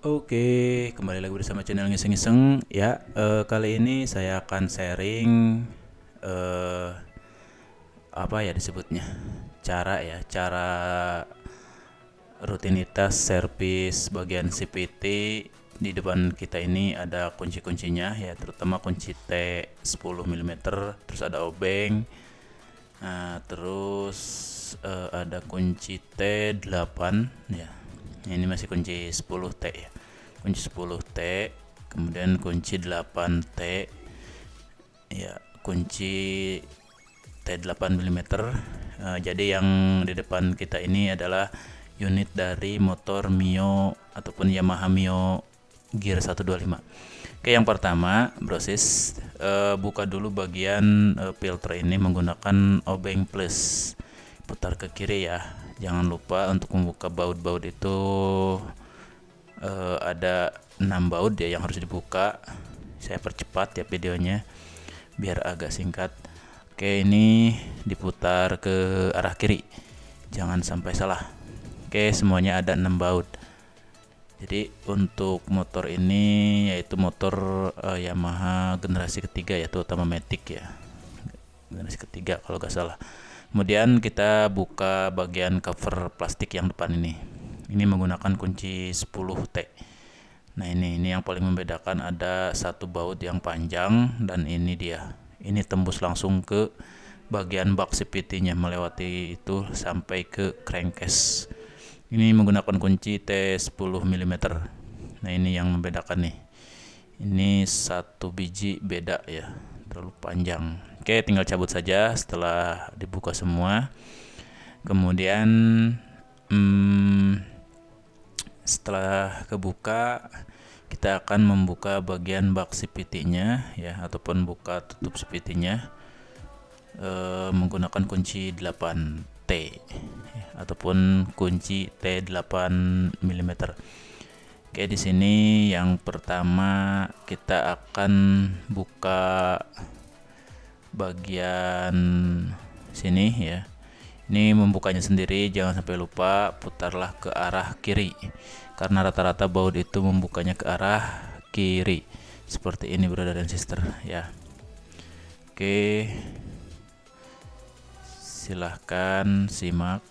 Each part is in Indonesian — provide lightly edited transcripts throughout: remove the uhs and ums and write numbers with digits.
Oke, kembali lagi bersama channel ngiseng-ngiseng ya. Kali ini saya akan sharing eh, apa ya disebutnya, cara rutinitas servis bagian CPT. Di depan kita ini ada kunci-kuncinya ya, terutama kunci T 10 mm, terus ada obeng. Nah, terus ada kunci T8 ya. Ini masih kunci 10T ya. Kunci 10T, kemudian kunci 8T ya, kunci T8 mm. Jadi yang di depan kita ini adalah unit dari motor Mio ataupun Yamaha Mio Gear 125. Oke, yang pertama proses buka dulu bagian filter ini menggunakan obeng plus. Putar ke kiri ya. Jangan lupa untuk membuka baut-baut itu, ada 6 baut ya yang harus dibuka. Saya percepat ya videonya biar agak singkat. Oke, ini diputar ke arah kiri, jangan sampai salah. Oke, semuanya ada 6 baut. Jadi untuk motor ini yaitu motor Yamaha generasi ketiga, yaitu utama Matic ya, generasi ketiga kalau nggak salah. Kemudian kita buka bagian cover plastik yang depan ini menggunakan kunci 10T. Nah, ini yang paling membedakan, ada satu baut yang panjang dan ini dia. Ini tembus langsung ke bagian bak CVT-nya, melewati itu sampai ke crankcase. Ini menggunakan kunci T10 mm. Nah, ini yang membedakan nih. Ini satu biji beda ya, terlalu panjang. Oke, tinggal cabut saja setelah dibuka semua. Kemudian setelah kebuka, kita akan membuka bagian bak CVT-nya ya, ataupun buka tutup CVT-nya menggunakan kunci 8T ya, ataupun kunci T8 mm. Oke, di sini yang pertama kita akan buka bagian sini ya. Ini membukanya sendiri, jangan sampai lupa putarlah ke arah kiri, karena rata-rata baut itu membukanya ke arah kiri. Seperti ini brother dan sister ya. Oke, silahkan simak.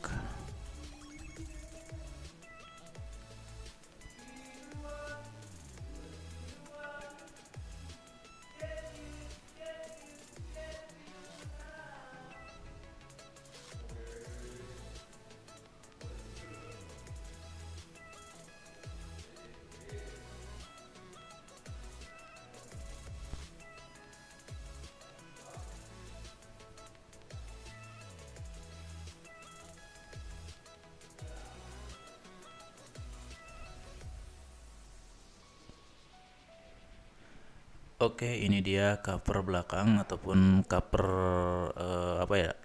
Oke, ini dia cover belakang ataupun cover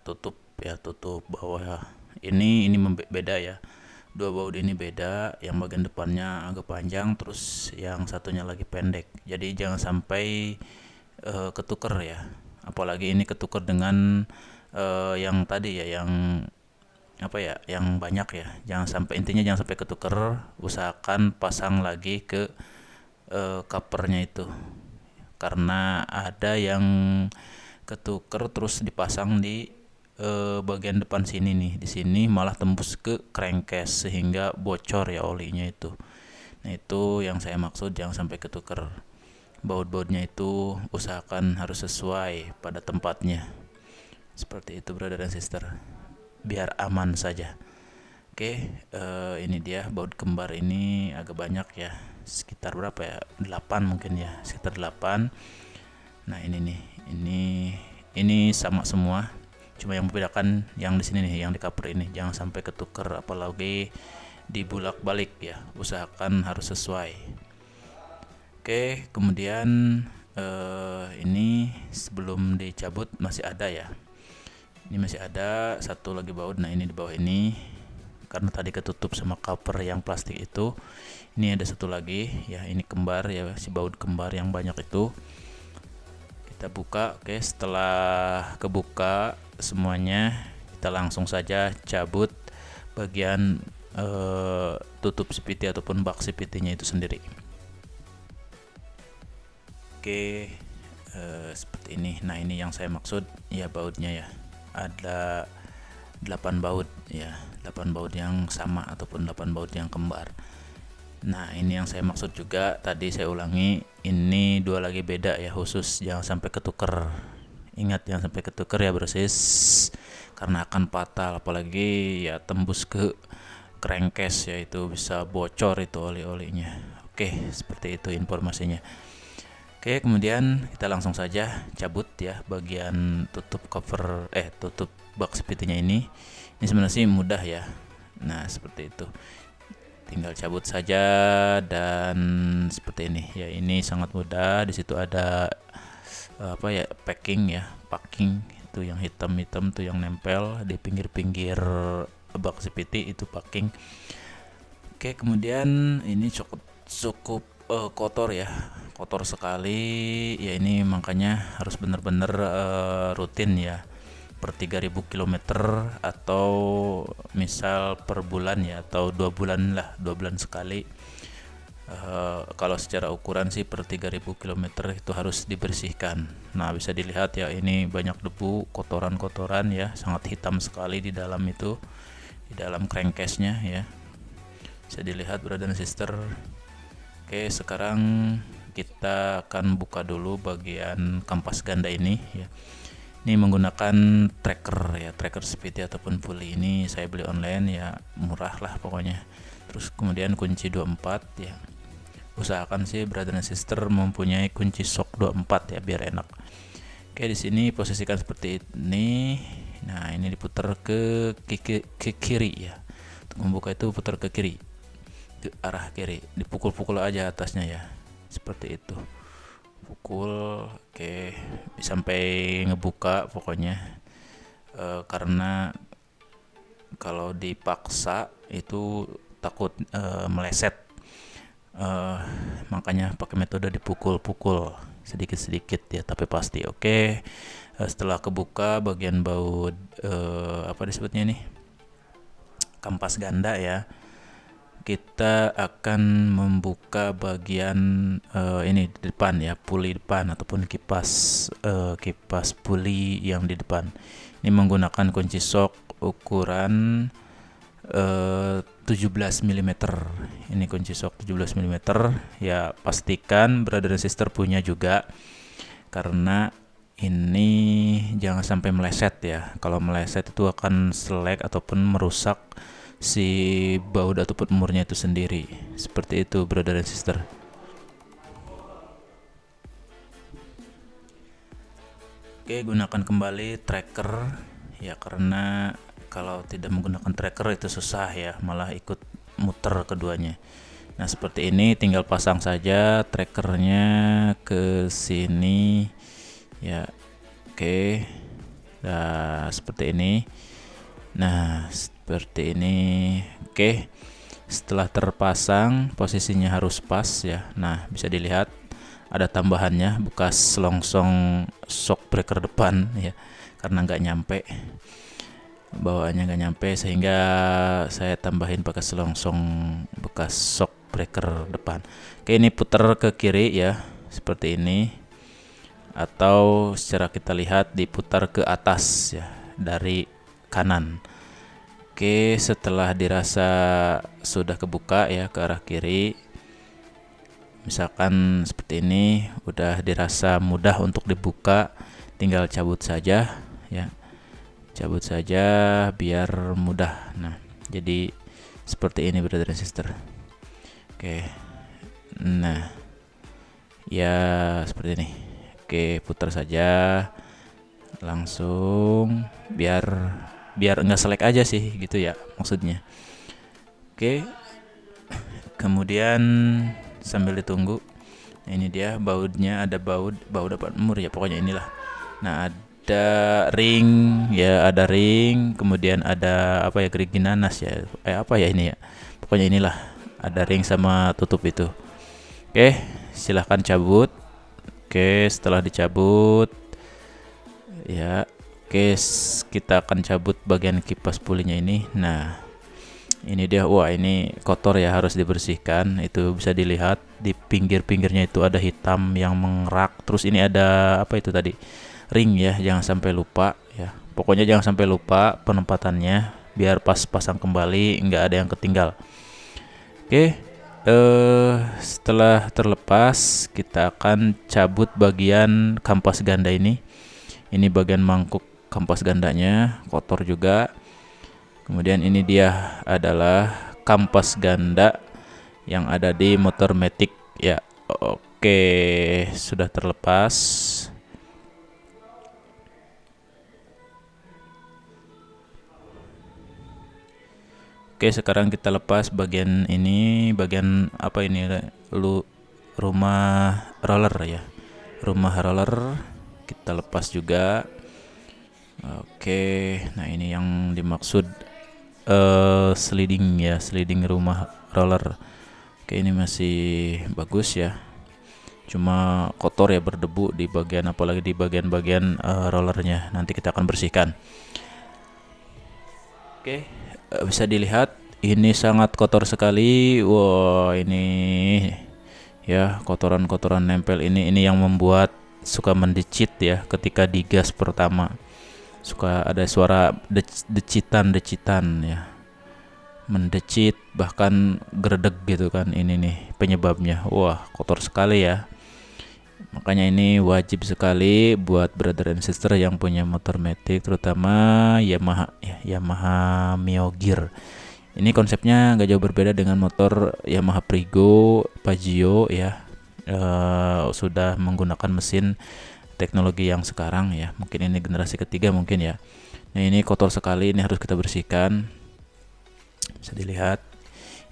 tutup bawah. Ini beda ya. Dua baut ini beda, yang bagian depannya agak panjang, terus yang satunya lagi pendek. Jadi jangan sampai ketuker ya. Apalagi ini ketuker dengan yang tadi ya, yang banyak ya. Intinya jangan sampai ketuker. Usahakan pasang lagi ke covernya itu, karena ada yang ketuker terus dipasang di bagian depan sini nih. Di sini malah tembus ke crankcase sehingga bocor ya olinya itu. Nah, itu yang saya maksud, jangan sampai ketuker. Baut-bautnya itu usahakan harus sesuai pada tempatnya. Seperti itu brother dan sister, biar aman saja. Oke, ini dia baut kembar ini agak banyak ya, sekitar berapa ya, 8 mungkin ya, sekitar 8. Nah, ini nih, ini sama semua, cuma yang membedakan yang di sini nih, yang di cover ini jangan sampai ketuker, apalagi dibulak-balik ya, usahakan harus sesuai. Oke, kemudian ini sebelum dicabut masih ada ya, ini masih ada satu lagi baut. Nah, ini di bawah ini, karena tadi ketutup sama cover yang plastik itu. Ini ada satu lagi ya, ini kembar ya, si baut kembar yang banyak itu kita buka. Oke, setelah kebuka semuanya, kita langsung saja cabut bagian tutup CVT ataupun bak CVT-nya itu sendiri. Oke, seperti ini. Nah, ini yang saya maksud ya, bautnya ya. Ada 8 baut ya, 8 baut yang sama ataupun 8 baut yang kembar. Nah, ini yang saya maksud juga. Tadi saya ulangi, ini dua lagi beda ya, khusus jangan sampai ketuker. Ingat, jangan sampai ketuker ya brosis, karena akan fatal, apalagi ya tembus ke crankcase, yaitu bisa bocor itu oli-olinya. Oke, seperti itu informasinya. Oke, kemudian kita langsung saja cabut ya bagian tutup cover tutup box CVT-nya ini. Ini sebenarnya sih mudah ya. Nah, seperti itu. Tinggal cabut saja dan seperti ini. Ya, ini sangat mudah. Di situ ada packing itu yang hitam-hitam tuh yang nempel di pinggir-pinggir box CVT, itu packing. Oke, kemudian ini cukup kotor ya, kotor sekali ya. Ini makanya harus benar-benar rutin ya, per 3000 km atau misal per bulan ya, atau 2 bulan lah, 2 bulan sekali. Kalau secara ukuran sih per 3000 km itu harus dibersihkan. Nah, bisa dilihat ya, ini banyak debu, kotoran-kotoran ya, sangat hitam sekali di dalam itu, di dalam crankcase-nya ya, bisa dilihat brother dan sister. Oke, sekarang kita akan buka dulu bagian kampas ganda ini ya. Ini menggunakan tracker ya, tracker CVT ataupun pulley. Ini saya beli online ya, murah lah pokoknya. Terus kemudian kunci 24 ya. Usahakan sih brother dan sister mempunyai kunci shock 24 ya, biar enak. Oke, di sini posisikan seperti ini. Nah, ini diputar ke kiri ya. Untuk membuka itu putar ke kiri, ke arah kiri, dipukul-pukul aja atasnya ya, seperti itu. Pukul, oke, sampai ngebuka pokoknya. Karena kalau dipaksa itu takut meleset. Makanya pakai metode dipukul-pukul sedikit-sedikit ya, tapi pasti. Oke, setelah kebuka bagian baut apa disebutnya ini, kampas ganda ya, kita akan membuka bagian ini di depan ya, puli depan ataupun kipas puli yang di depan. Ini menggunakan kunci shock ukuran 17 mm. Ini kunci shock 17 mm ya, pastikan brother dan sister punya juga, karena ini jangan sampai meleset ya. Kalau meleset itu akan selek ataupun merusak si baut ataupun murnya itu sendiri. Seperti itu brother dan sister. Oke, gunakan kembali tracker ya, karena kalau tidak menggunakan tracker itu susah ya, malah ikut muter keduanya. Nah, seperti ini, tinggal pasang saja trackernya ke sini ya. Oke, nah seperti ini. Nah, seperti ini. Oke, setelah terpasang posisinya harus pas ya. Nah, bisa dilihat ada tambahannya bekas selongsong shock breaker depan ya, karena nggak nyampe, bawaannya nggak nyampe, sehingga saya tambahin pakai selongsong bekas shock breaker depan. Oke, ini putar ke kiri ya, seperti ini, atau secara kita lihat diputar ke atas ya, dari kanan. Oke, setelah dirasa sudah kebuka ya ke arah kiri, misalkan seperti ini, udah dirasa mudah untuk dibuka, tinggal cabut saja ya, cabut saja biar mudah. Nah, jadi seperti ini brother dan sister. Oke, nah ya seperti ini. Oke, putar saja langsung, biar enggak selek aja sih gitu ya maksudnya. Oke, kemudian sambil ditunggu, nah ini dia bautnya, ada baut apa mur ya, pokoknya inilah. Nah, ada ring ya, ada ring, kemudian ada apa ya, gerigi nanas ya, apa ya ini ya, pokoknya inilah, ada ring sama tutup itu. Oke, silahkan cabut. Oke, setelah dicabut ya, oke, kita akan cabut bagian kipas pulinya ini. Nah, Ini dia, wah ini kotor ya, harus dibersihkan. Itu bisa dilihat di pinggir-pinggirnya itu ada hitam yang mengerak. Terus ini ada apa itu tadi? Ring ya, jangan sampai lupa ya. Pokoknya jangan sampai lupa penempatannya biar pas pasang kembali nggak ada yang ketinggal. Oke, setelah terlepas kita akan cabut bagian kampas ganda ini. Ini bagian mangkuk kampas gandanya kotor juga. Kemudian ini dia adalah kampas ganda yang ada di motor Matic ya. Oke, sudah terlepas. Oke, sekarang kita lepas bagian ini, bagian apa ini? Rumah roller ya. Rumah roller kita lepas juga. Oke, nah ini yang dimaksud sliding ya, sliding rumah roller. Oke, ini masih bagus ya, cuma kotor ya, berdebu di bagian, apalagi di bagian-bagian rollernya. Nanti kita akan bersihkan. Oke, bisa dilihat ini sangat kotor sekali. Wow, ini ya kotoran-kotoran nempel ini yang membuat suka mendecit ya ketika digas pertama. Suka ada suara decitan ya, mendecit bahkan gredeg gitu kan. Ini nih penyebabnya. Wah, kotor sekali ya. Makanya ini wajib sekali buat brother and sister yang punya motor Matic, terutama Yamaha ya, Yamaha Mio Gear. Ini konsepnya nggak jauh berbeda dengan motor Yamaha Prigo, Pajio ya. Sudah menggunakan mesin teknologi yang sekarang ya, mungkin ini generasi ketiga mungkin ya. Nah ini kotor sekali, ini harus kita bersihkan. Bisa dilihat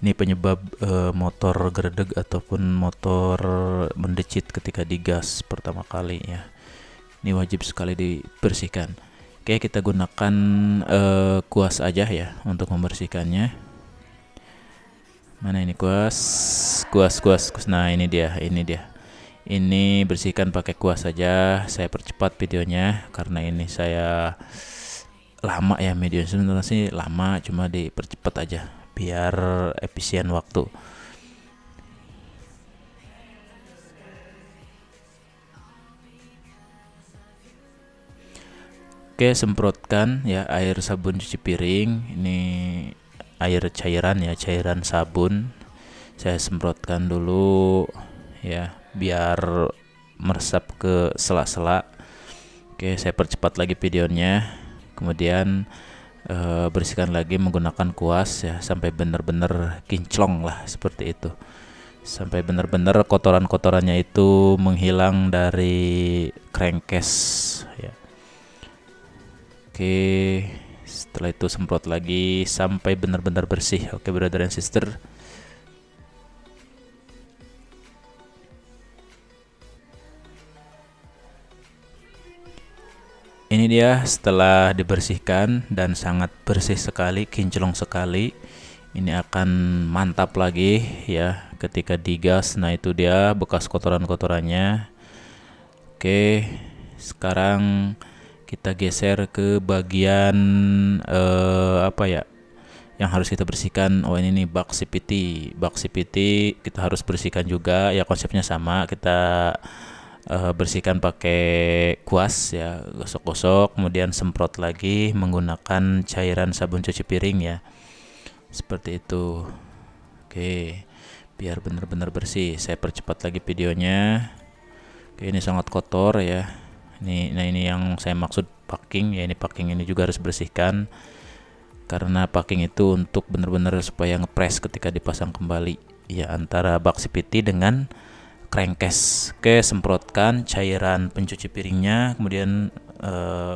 ini penyebab motor gredeg ataupun motor mendecit ketika digas pertama kali ya. Ini wajib sekali dibersihkan. Oke, kita gunakan kuas aja ya untuk membersihkannya. Mana ini kuas. Nah ini dia. Ini bersihkan pakai kuas saja. Saya percepat videonya karena ini saya lama ya, video sebenarnya sih lama, cuma dipercepat aja biar efisien waktu. Oke, semprotkan ya air sabun cuci piring. Ini air cairan ya, cairan sabun. Saya semprotkan dulu ya biar meresap ke sela-sela. Oke, saya percepat lagi videonya. Kemudian bersihkan lagi menggunakan kuas ya sampai benar-benar kinclong lah, seperti itu. Sampai benar-benar kotoran-kotorannya itu menghilang dari crankcase ya. Oke, setelah itu semprot lagi sampai benar-benar bersih. Oke, brother and sister. Ini dia setelah dibersihkan dan sangat bersih sekali, kinclong sekali. Ini akan mantap lagi ya ketika digas. Nah itu dia bekas kotoran-kotorannya. Oke, sekarang kita geser ke bagian apa ya yang harus kita bersihkan. Oh ini nih bak CVT kita harus bersihkan juga ya, konsepnya sama. Kita bersihkan pakai kuas ya, gosok-gosok kemudian semprot lagi menggunakan cairan sabun cuci piring ya, seperti itu. Oke, biar benar-benar bersih. Saya percepat lagi videonya. Oke, ini sangat kotor ya. Ini yang saya maksud packing ya. Ini packing ini juga harus bersihkan karena packing itu untuk benar-benar supaya ngepres ketika dipasang kembali ya antara bak CVT dengan crankcase. Oke, semprotkan cairan pencuci piringnya, kemudian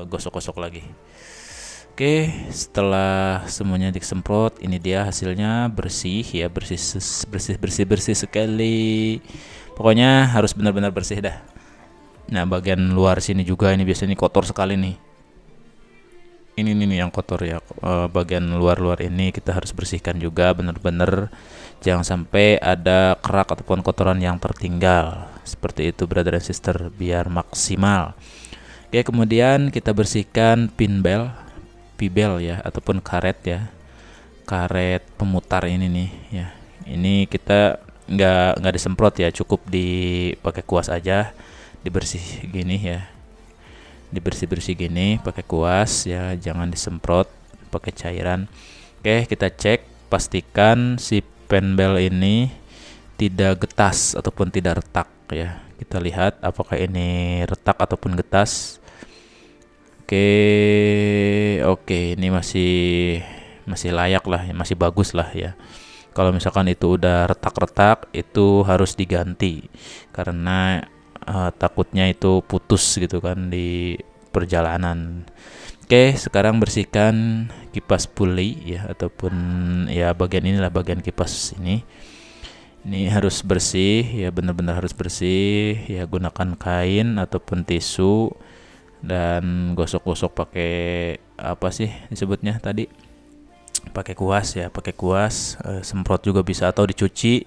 gosok-gosok lagi. Oke, setelah semuanya disemprot, ini dia hasilnya bersih ya, bersih sekali. Pokoknya harus benar-benar bersih dah. Nah, bagian luar sini juga ini biasanya kotor sekali nih. Ini nih yang kotor ya, bagian luar ini kita harus bersihkan juga benar-benar. Jangan sampai ada kerak ataupun kotoran yang tertinggal. Seperti itu brother and sister, biar maksimal. Oke, kemudian kita bersihkan pin bel ya ataupun karet ya. karet pemutar ini nih ya. Ini kita nggak disemprot ya, cukup dipakai kuas aja, dibersih gini ya, dibersih gini pakai kuas ya, jangan disemprot pakai cairan. Oke, kita cek, pastikan si penbel ini tidak getas ataupun tidak retak ya. Kita lihat apakah ini retak ataupun getas. Oke, ini masih layak lah, masih bagus lah ya. Kalau misalkan itu udah retak-retak, itu harus diganti karena takutnya itu putus gitu kan di perjalanan. Oke, sekarang bersihkan kipas puli ya, ataupun ya bagian inilah, bagian kipas ini. Ini harus bersih ya, benar-benar harus bersih ya. Gunakan kain ataupun tisu dan gosok-gosok pakai apa sih disebutnya tadi, pakai kuas ya, pakai kuas. Semprot juga bisa atau dicuci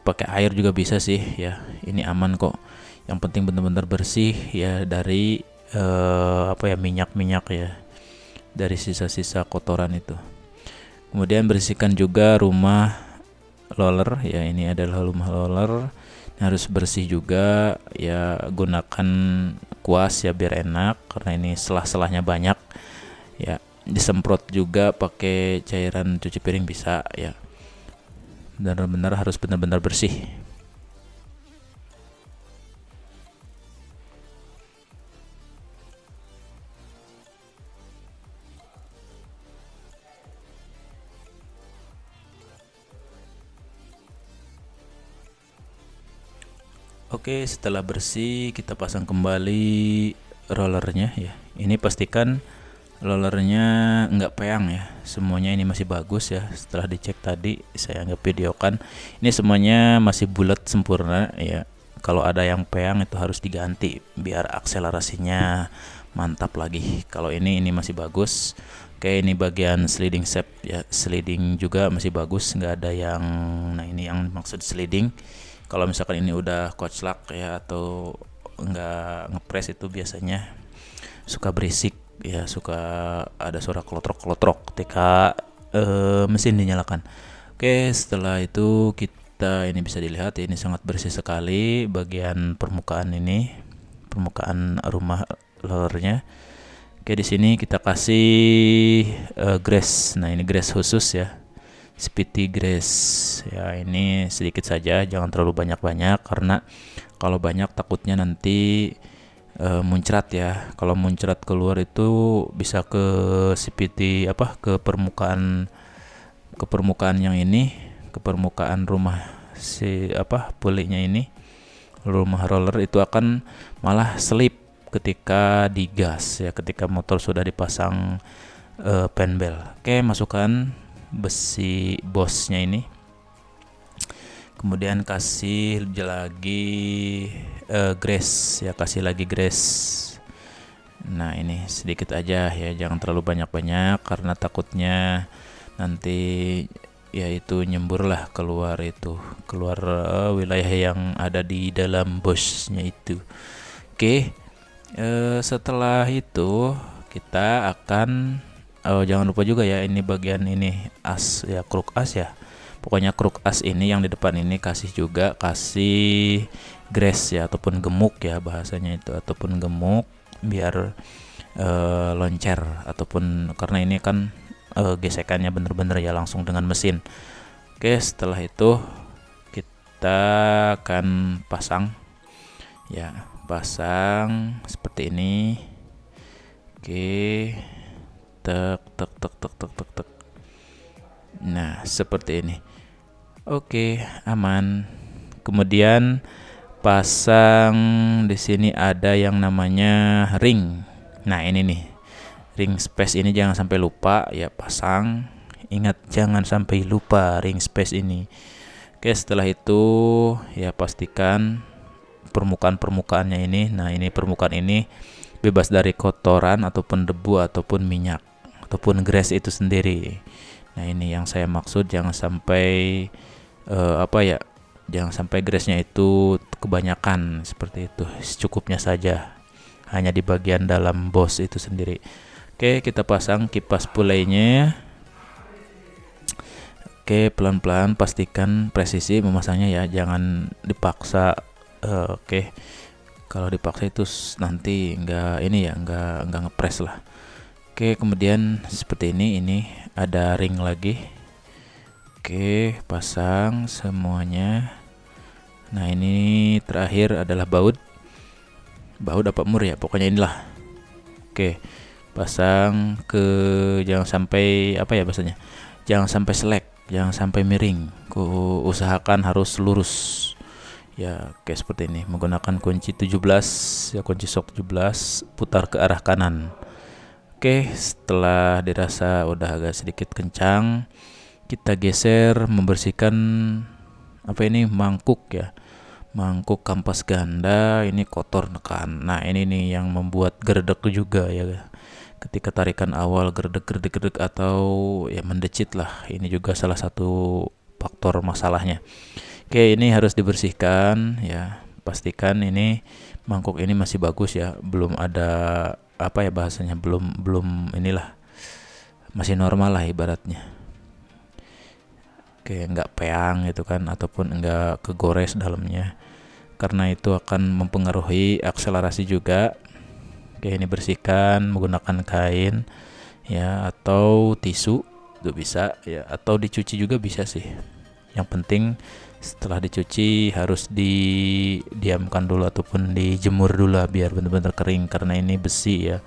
pakai air juga bisa sih ya. Ini aman kok, yang penting benar-benar bersih ya dari minyak-minyak ya, dari sisa-sisa kotoran itu. Kemudian bersihkan juga rumah roller ya, ini adalah rumah roller, harus bersih juga ya. Gunakan kuas ya biar enak, karena ini selah-selahnya banyak ya. Disemprot juga pakai cairan cuci piring bisa ya. Benar-benar harus benar-benar bersih. Oke, setelah bersih kita pasang kembali rollernya ya. Ini pastikan rollernya nggak peyang ya, semuanya ini masih bagus ya. Setelah dicek tadi, saya nggak videokan, ini semuanya masih bulat sempurna ya. Kalau ada yang peyang itu harus diganti biar akselerasinya mantap lagi. Kalau ini masih bagus. Oke, ini bagian sliding shaft ya, sliding juga masih bagus, nggak ada yang, nah ini yang maksud sliding. Kalau misalkan ini udah koclak ya atau nggak ngepres, itu biasanya suka berisik ya, suka ada suara klotrok-klotrok ketika mesin dinyalakan. Oke, setelah itu kita ini bisa dilihat ya, ini sangat bersih sekali bagian permukaan ini, permukaan rumah rollernya. Oke, di sini kita kasih grease. Nah, ini grease khusus ya, Speedy Grace ya. Ini sedikit saja, jangan terlalu banyak-banyak, karena kalau banyak takutnya nanti muncrat ya. Kalau muncrat keluar itu bisa ke Speedy ke permukaan yang ini, ke permukaan rumah si pulinya ini, rumah roller itu akan malah selip ketika digas ya, ketika motor sudah dipasang penbel. Oke, masukkan besi bosnya ini, kemudian kasih lagi grease ya, kasih lagi grease. Nah, ini sedikit aja ya, jangan terlalu banyak-banyak karena takutnya nanti ya itu nyembur lah keluar wilayah yang ada di dalam bosnya itu. Oke, setelah itu kita akan jangan lupa juga ya, ini bagian ini as ya, kruk as ya. Pokoknya kruk as ini yang di depan ini kasih grease ya, ataupun gemuk ya bahasanya itu, ataupun gemuk biar loncer, ataupun karena ini kan gesekannya bener-bener ya langsung dengan mesin. Oke, setelah itu kita akan pasang ya, pasang seperti ini. Oke, tek. Nah, seperti ini. Oke, aman. Kemudian pasang di sini ada yang namanya ring. Nah, ini nih, ring space ini jangan sampai lupa ya, pasang. Ingat, jangan sampai lupa ring space ini. Oke, setelah itu ya pastikan permukaannya ini. Nah, ini permukaan ini bebas dari kotoran ataupun debu ataupun minyak ataupun grease itu sendiri. Nah, ini yang saya maksud, jangan sampai jangan sampai grease-nya itu kebanyakan, seperti itu. Secukupnya saja, hanya di bagian dalam bos itu sendiri. Oke, kita pasang kipas pulainya. Oke, pelan-pelan pastikan presisi memasangnya ya, jangan dipaksa. Oke, kalau dipaksa itu nanti nggak ini ya, nggak ngepres lah. Oke, kemudian seperti ini ada ring lagi. Oke, pasang semuanya. Nah, ini terakhir adalah baut apa mur ya, pokoknya inilah. Oke, pasang ke, jangan sampai apa ya bahasanya, jangan sampai selek, jangan sampai miring. Usahakan harus lurus ya. Oke, seperti ini menggunakan kunci 17 ya, kunci sok 17, putar ke arah kanan. Oke, setelah dirasa udah agak sedikit kencang, kita geser membersihkan apa ini, mangkuk ya, mangkuk kampas ganda. Ini kotor nekan. Nah, ini nih yang membuat gerdek juga ya, ketika tarikan awal gerdek atau ya mendecit lah. Ini juga salah satu faktor masalahnya. Oke, ini harus dibersihkan ya. Pastikan ini mangkuk ini masih bagus ya, belum ada apa ya bahasanya, belum inilah, masih normal lah ibaratnya. Oke, nggak peang gitu kan, ataupun nggak kegores dalamnya, karena itu akan mempengaruhi akselerasi juga. Oke, ini bersihkan menggunakan kain ya, atau tisu itu bisa ya, atau dicuci juga bisa sih. Yang penting setelah dicuci harus didiamkan dulu ataupun dijemur dulu biar benar-benar kering, karena ini besi ya.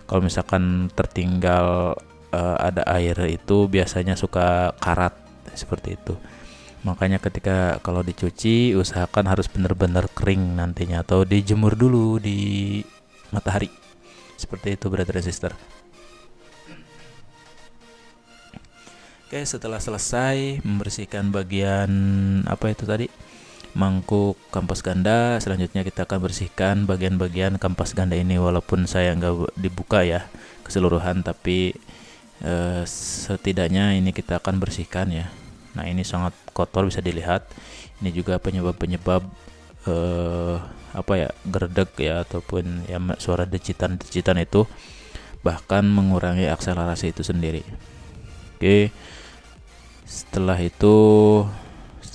Kalau misalkan tertinggal ada air itu biasanya suka karat seperti itu. Makanya ketika kalau dicuci usahakan harus benar-benar kering nantinya, atau dijemur dulu di matahari. Seperti itu, brother and sister. Oke, setelah selesai membersihkan bagian apa itu tadi, mangkuk kampas ganda, selanjutnya kita akan bersihkan bagian-bagian kampas ganda ini. Walaupun saya nggak dibuka ya keseluruhan, tapi setidaknya ini kita akan bersihkan ya. Nah, ini sangat kotor bisa dilihat. Ini juga penyebab apa ya, gerdek ya, ataupun ya suara decitan itu, bahkan mengurangi akselerasi itu sendiri. Oke, setelah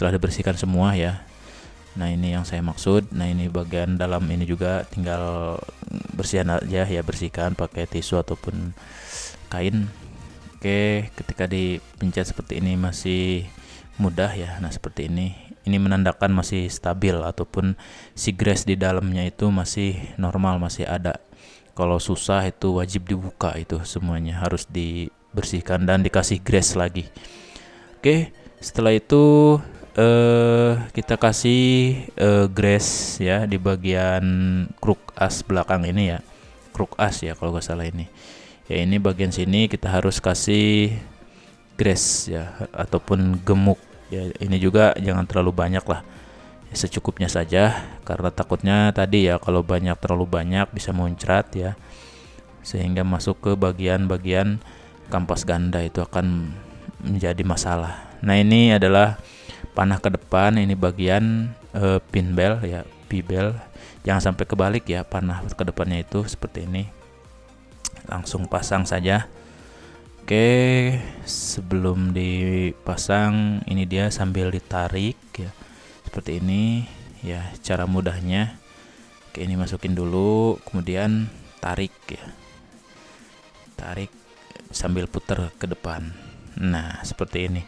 dibersihkan semua ya. Nah, ini yang saya maksud. Nah, ini bagian dalam ini juga tinggal bersihan aja ya, bersihkan pakai tisu ataupun kain. Oke, ketika dipencet seperti ini masih mudah ya. Nah, seperti ini menandakan masih stabil, ataupun si grease di dalamnya itu masih normal, masih ada. Kalau susah itu wajib dibuka, itu semuanya harus dibersihkan dan dikasih grease lagi. Oke, setelah itu kita kasih grease ya di bagian kruk as belakang ini ya, kruk as ya kalau nggak salah ini ya. Ini bagian sini kita harus kasih grease ya, ataupun gemuk ya. Ini juga jangan terlalu banyak lah ya, secukupnya saja, karena takutnya tadi ya kalau terlalu banyak bisa muncrat ya, sehingga masuk ke bagian-bagian kampas ganda, itu akan menjadi masalah. Nah, ini adalah panah ke depan, ini bagian pin bel ya, P-bel. Jangan sampai kebalik ya, panah ke depannya itu seperti ini. Langsung pasang saja. Oke, sebelum dipasang ini dia sambil ditarik ya, seperti ini ya cara mudahnya. Oke, ini masukin dulu, kemudian tarik ya, tarik sambil putar ke depan. Nah, seperti ini.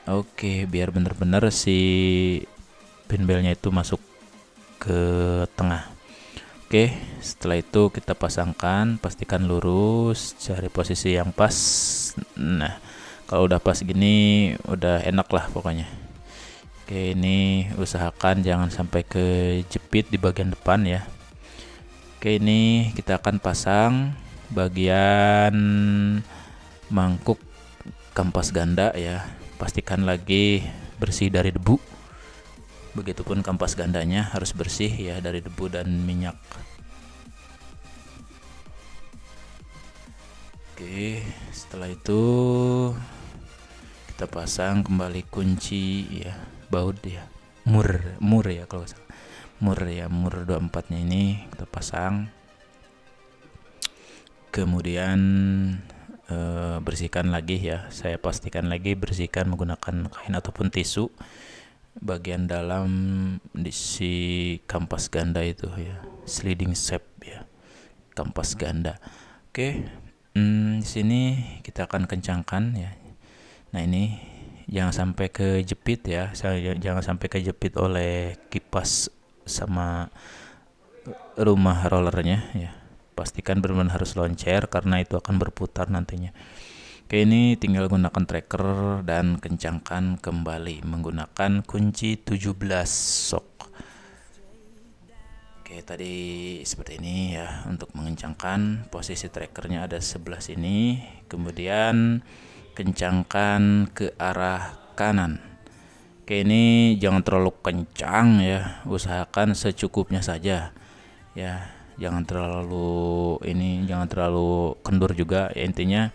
Oke, biar benar-benar si pin belnya itu masuk ke tengah. Oke, setelah itu kita pasangkan, pastikan lurus, cari posisi yang pas. Nah, kalau udah pas gini udah enak lah pokoknya. Oke, ini usahakan jangan sampai kejepit di bagian depan ya. Oke, ini kita akan pasang bagian mangkuk kampas ganda ya. Pastikan lagi bersih dari debu. Begitupun kampas gandanya harus bersih ya dari debu dan minyak. Oke, setelah itu kita pasang kembali kunci ya, baut ya, mur ya kalau salah. Mur 24 nya ini kita pasang. Kemudian bersihkan lagi ya. Saya pastikan lagi bersihkan menggunakan kain ataupun tisu bagian dalam di si kampas ganda itu ya, sliding shape ya, kampas ganda. Oke, di sini kita akan kencangkan ya. Nah ini jangan sampai kejepit ya, jangan sampai kejepit oleh kipas sama rumah rollernya ya. Pastikan benar-benar harus loncer karena itu akan berputar nantinya. Oke, ini tinggal gunakan tracker dan kencangkan kembali menggunakan kunci 17 sok. Oke, tadi seperti ini ya. Untuk mengencangkan, posisi trackernya ada sebelah sini, kemudian kencangkan ke arah kanan. Oke, ini jangan terlalu kencang ya, usahakan secukupnya saja ya. Jangan terlalu kendur juga ya, intinya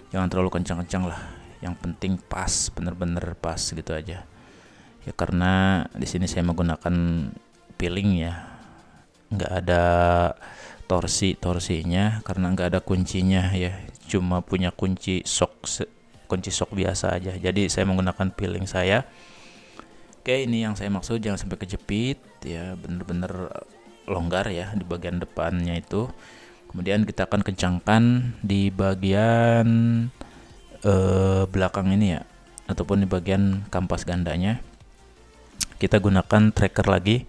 jangan terlalu kencang-kencang lah. Yang penting pas, bener-bener pas gitu aja ya, karena di sini saya menggunakan piling ya, nggak ada torsinya karena nggak ada kuncinya ya, cuma punya kunci sok biasa aja, jadi saya menggunakan piling saya. Oke, ini yang saya maksud, jangan sampai kejepit ya, bener-bener longgar ya di bagian depannya itu. Kemudian kita akan kencangkan di bagian belakang ini ya, ataupun di bagian kampas gandanya. Kita gunakan tracker lagi.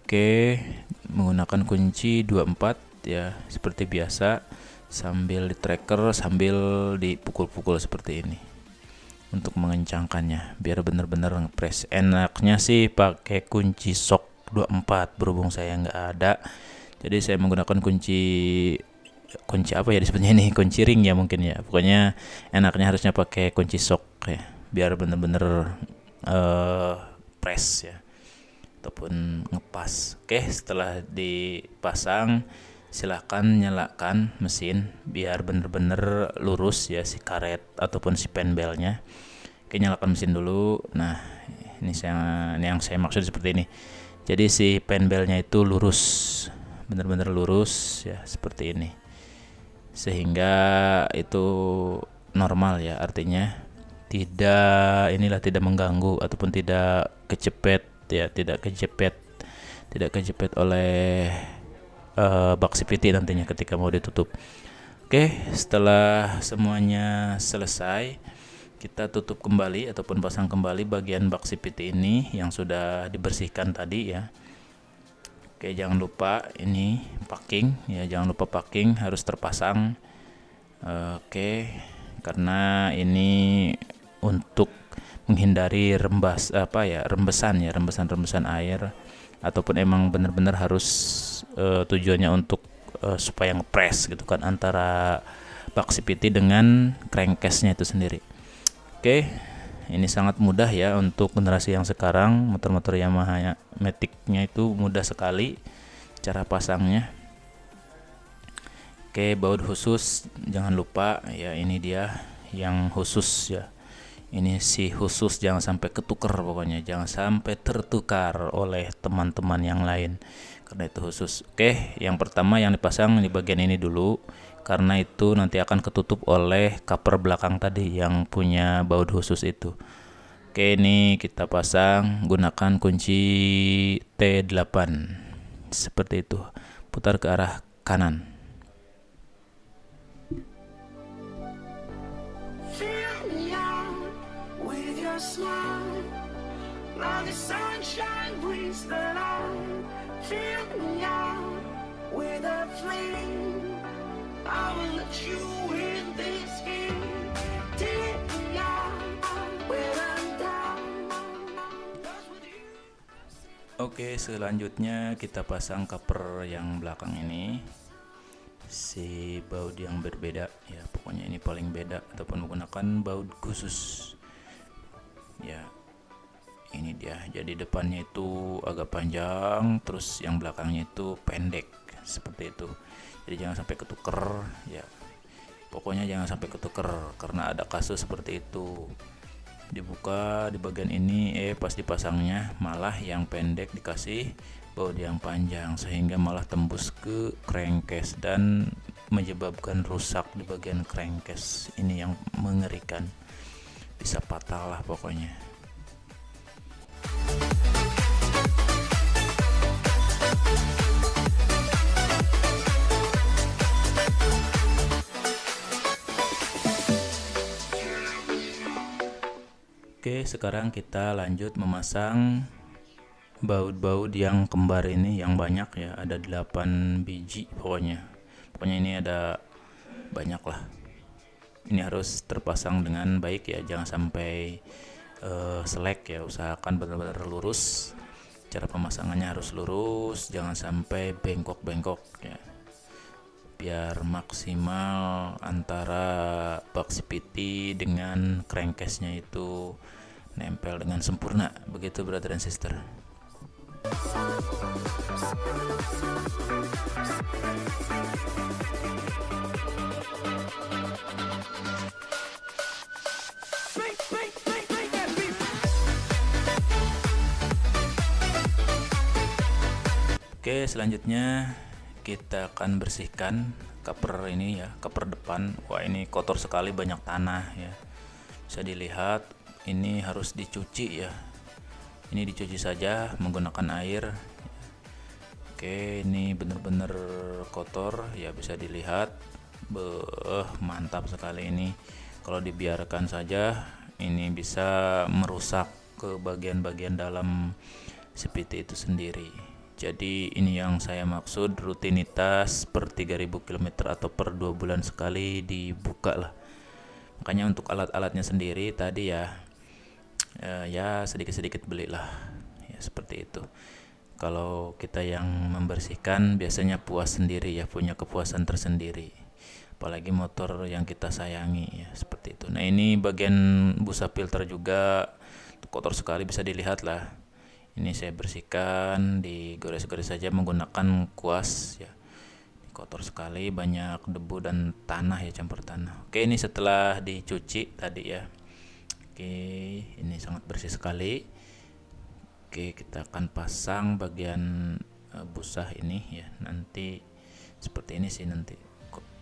Oke, menggunakan kunci 24 ya, seperti biasa, sambil di tracker sambil dipukul-pukul seperti ini untuk mengencangkannya biar benar-benar ngepres. Enaknya sih pakai kunci sok 24, berhubung saya nggak ada, jadi saya menggunakan kunci apa ya disebutnya ini, kunci ring ya mungkin ya. Pokoknya enaknya harusnya pakai kunci sok ya, biar bener-bener press ya ataupun ngepas. Oke, setelah dipasang silahkan nyalakan mesin biar bener-bener lurus ya si karet ataupun si penbelnya. Oke, nyalakan mesin dulu. Nah ini yang saya maksud seperti ini, jadi si penbelnya itu lurus, bener-bener lurus ya seperti ini, sehingga itu normal ya, artinya tidak mengganggu ataupun tidak kecepet ya, tidak kejepit oleh bak CVT nantinya ketika mau ditutup. Oke, setelah semuanya selesai, kita tutup kembali ataupun pasang kembali bagian bak CVT ini yang sudah dibersihkan tadi ya. Oke, jangan lupa ini packing ya, jangan lupa packing harus terpasang. Oke, karena ini untuk menghindari rembesan air, ataupun emang benar-benar harus tujuannya untuk supaya ngepres gitu kan antara bak CVT dengan crankcase-nya itu sendiri. Oke, ini sangat mudah ya untuk generasi yang sekarang, motor-motor Yamaha Matic-nya itu mudah sekali cara pasangnya. Oke, baut khusus jangan lupa ya, ini dia yang khusus ya. Ini si khusus, jangan sampai ketukar, pokoknya jangan sampai tertukar oleh teman-teman yang lain, karena itu khusus. Oke, yang pertama yang dipasang di bagian ini dulu, karena itu nanti akan ketutup oleh cover belakang tadi yang punya baut khusus itu. Oke, ini kita pasang gunakan kunci T8 seperti itu, putar ke arah kanan. Smile, now the sunshine brings the light. Fill me out with a flame. I will let you in this game. Take me out where I'm down. Oke, selanjutnya kita pasang cover yang belakang ini, si baut yang berbeda ya, pokoknya ini paling beda ataupun menggunakan baut khusus ya. Ini dia, jadi depannya itu agak panjang, terus yang belakangnya itu pendek seperti itu, jadi jangan sampai ketuker ya, pokoknya jangan sampai ketuker karena ada kasus seperti itu, dibuka di bagian ini pas dipasangnya malah yang pendek dikasih baut yang panjang, sehingga malah tembus ke crankcase dan menyebabkan rusak di bagian crankcase. Ini yang mengerikan, bisa fatal lah pokoknya. Oke, sekarang kita lanjut memasang baut-baut yang kembar ini yang banyak ya, ada 8 biji pokoknya ini ada banyak lah. Ini harus terpasang dengan baik ya, jangan sampai selek ya, usahakan benar-benar lurus. Cara pemasangannya harus lurus, jangan sampai bengkok-bengkok ya, biar maksimal antara bak CVT dengan crankcase-nya itu nempel dengan sempurna. Begitu brother and sister. Oke, selanjutnya kita akan bersihkan cover ini ya, cover depan. Wah, ini kotor sekali, banyak tanah ya, bisa dilihat. Ini harus dicuci ya, ini dicuci saja menggunakan air. Oke, ini benar-benar kotor ya, bisa dilihat. Mantap sekali ini. Kalau dibiarkan saja ini bisa merusak ke bagian-bagian dalam CVT itu sendiri. Jadi ini yang saya maksud, rutinitas per 3000 km atau per 2 bulan sekali dibuka lah. Makanya untuk alat-alatnya sendiri tadi ya, ya sedikit-sedikit belilah ya, seperti itu. Kalau kita yang membersihkan biasanya puas sendiri ya, punya kepuasan tersendiri, apalagi motor yang kita sayangi ya, seperti itu. Nah, ini bagian busa filter juga kotor sekali, bisa dilihat lah. Ini saya bersihkan, digores-gores saja menggunakan kuas ya. Kotor sekali, banyak debu dan tanah ya, campur tanah. Oke, ini setelah dicuci tadi ya. Oke, ini sangat bersih sekali. Oke, kita akan pasang bagian busa ini ya. Nanti seperti ini sih nanti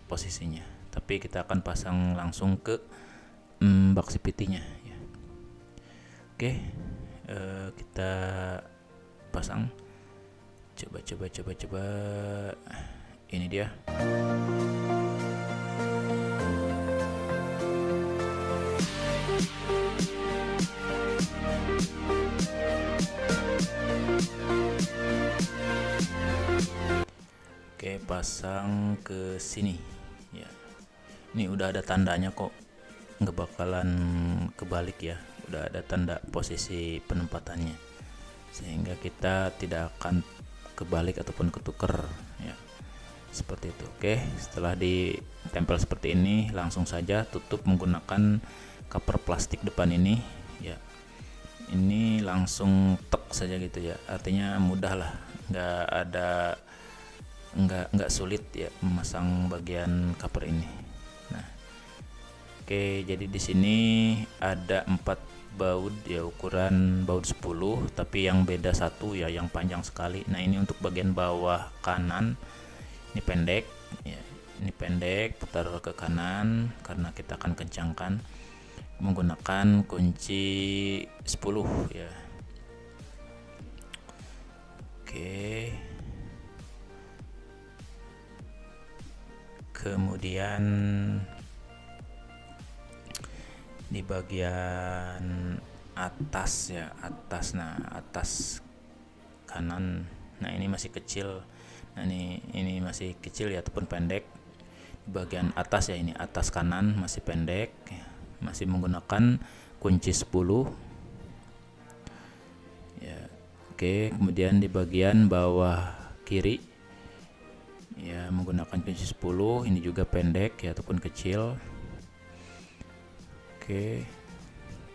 posisinya. Tapi kita akan pasang langsung ke bak CVT-nya ya. Oke, kita pasang. Coba. Ini dia. Oke, pasang ke sini ya. Ini udah ada tandanya kok, nggak bakalan kebalik ya. Udah ada tanda posisi penempatannya, sehingga kita tidak akan kebalik ataupun ketuker ya, seperti itu. Oke, setelah ditempel seperti ini, langsung saja tutup menggunakan cover plastik depan ini ya. Ini langsung tek saja gitu ya, artinya mudah lah, nggak sulit ya memasang bagian cover ini. Nah, oke, jadi di sini ada 4 baut ya, ukuran baut 10, tapi yang beda satu ya, yang panjang sekali. Nah, ini untuk bagian bawah kanan, ini pendek ya, ini pendek, putar ke kanan karena kita akan kencangkan menggunakan kunci 10 ya. Oke, kemudian di bagian atas ya, atas kanan. Nah, ini masih kecil. Nah, ini masih kecil ya, ataupun pendek. Di bagian atas ya, ini atas kanan masih pendek ya, masih menggunakan kunci 10 ya. Oke, kemudian di bagian bawah kiri ya, menggunakan kunci 10, ini juga pendek ya, ataupun kecil. Oke,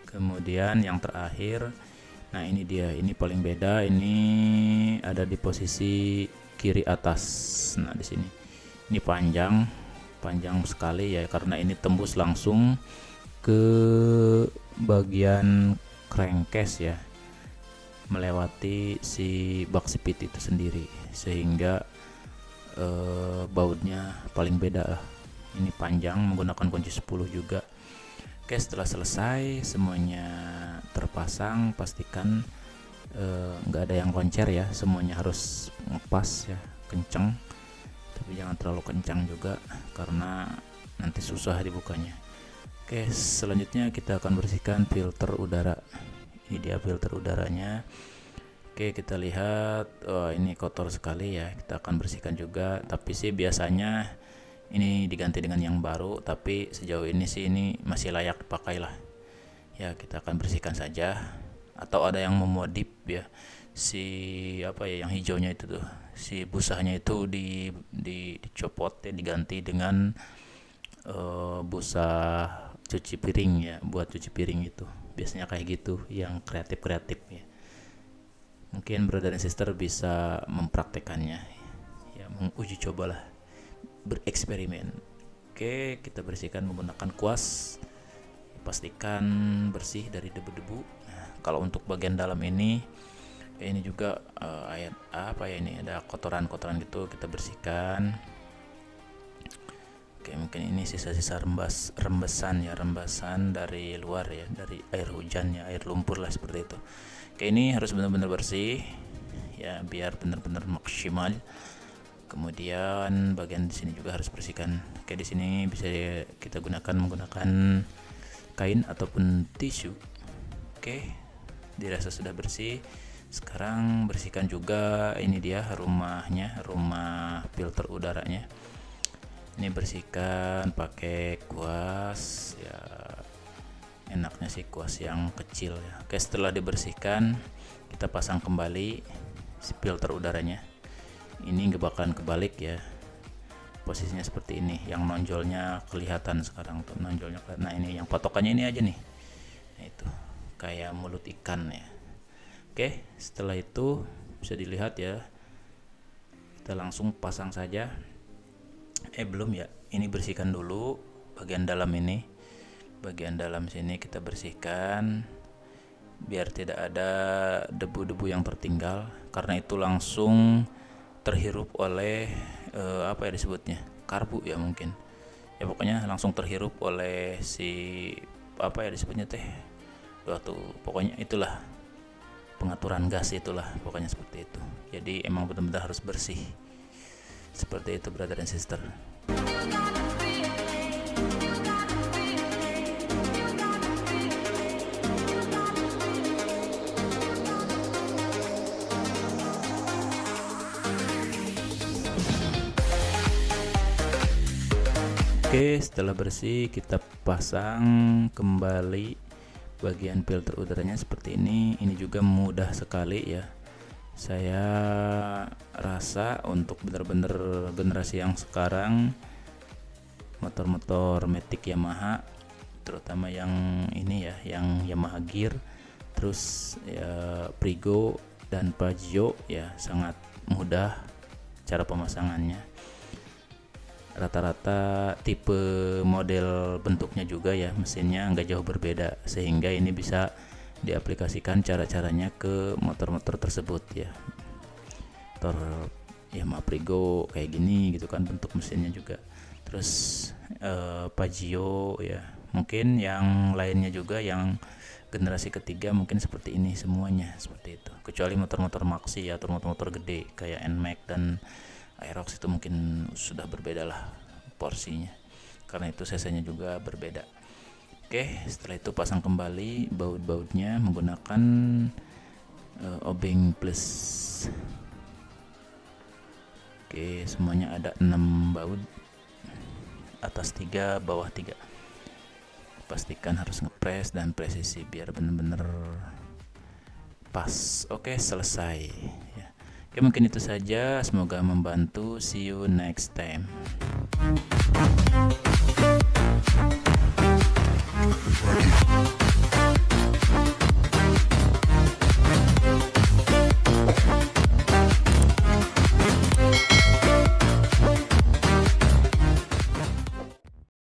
kemudian yang terakhir, nah ini dia, ini paling beda, ini ada di posisi kiri atas. Nah, di sini ini panjang sekali ya, karena ini tembus langsung ke bagian crankcase ya, melewati si bak CVT itu sendiri, sehingga bautnya paling beda lah. Ini panjang menggunakan kunci 10 juga. Oke, setelah selesai semuanya terpasang, pastikan nggak ada yang loncer ya, semuanya harus ngepas ya, kenceng, tapi jangan terlalu kencang juga karena nanti susah dibukanya. Oke, selanjutnya kita akan bersihkan filter udara. Ini dia filter udaranya. Oke, kita lihat, ini kotor sekali ya, kita akan bersihkan juga, tapi sih biasanya ini diganti dengan yang baru, tapi sejauh ini sih ini masih layak dipakai lah ya. Kita akan bersihkan saja, atau ada yang memodif ya, si apa ya, yang hijaunya itu tuh, si busanya itu dicopot ya, diganti dengan busa cuci piring ya, buat cuci piring itu biasanya kayak gitu, yang kreatif ya. Mungkin brother dan sister bisa mempraktekannya ya, menguji cobalah, bereksperimen. Oke, kita bersihkan menggunakan kuas, pastikan bersih dari debu-debu. Nah, kalau untuk bagian dalam ini juga ini ada kotoran-kotoran gitu, kita bersihkan. Oke, mungkin ini sisa-sisa rembesan dari luar ya, dari air hujan ya, air lumpur lah seperti itu. Oke, ini harus benar-benar bersih ya, biar benar-benar maksimal. Kemudian bagian di sini juga harus bersihkan. Oke, di sini bisa kita menggunakan kain ataupun tisu. Oke, dirasa sudah bersih. Sekarang bersihkan juga ini dia rumah filter udaranya. Ini bersihkan pakai kuas ya, enaknya sih kuas yang kecil ya. Oke, setelah dibersihkan kita pasang kembali si filter udaranya. Ini nggak bakalan kebalik ya, posisinya seperti ini, yang nonjolnya kelihatan sekarang tuh, nonjolnya kelihatan. Nah, ini yang patokannya ini aja nih, nah itu kayak mulut ikan ya. Oke, setelah itu bisa dilihat ya, kita langsung pasang saja. Belum ya, ini bersihkan dulu bagian dalam ini, bagian dalam sini kita bersihkan biar tidak ada debu-debu yang tertinggal, karena itu langsung terhirup oleh apa ya disebutnya, karbu ya mungkin ya, pokoknya langsung terhirup oleh si apa ya disebutnya teh, waktu pokoknya itulah pengaturan gas itulah, pokoknya seperti itu. Jadi emang benar-benar harus bersih seperti itu brother dan sister. Oke, setelah bersih kita pasang kembali bagian filter udaranya seperti ini. Ini juga mudah sekali ya. Saya rasa untuk benar-benar generasi yang sekarang, motor-motor Matic Yamaha, terutama yang ini ya, yang Yamaha Gear, terus ya Prigo dan Pajero ya, sangat mudah cara pemasangannya. Rata-rata tipe model bentuknya juga ya, mesinnya nggak jauh berbeda, sehingga ini bisa diaplikasikan cara-caranya ke motor-motor tersebut ya. Motor Yamaha Prigo kayak gini gitu kan bentuk mesinnya juga. Terus Pajero ya, mungkin yang lainnya juga yang generasi ketiga mungkin seperti ini semuanya, seperti itu. Kecuali motor-motor maxi atau motor-motor gede kayak NMAX dan Aerox, itu mungkin sudah berbeda lah porsinya, karena itu cc-nya juga berbeda. Oke, setelah itu pasang kembali baut-bautnya menggunakan obeng plus. Oke, semuanya ada 6 baut, atas 3 bawah 3. Pastikan harus ngepres dan presisi biar benar-benar pas. Oke, selesai ya. Oke, mungkin itu saja, semoga membantu. See you next time.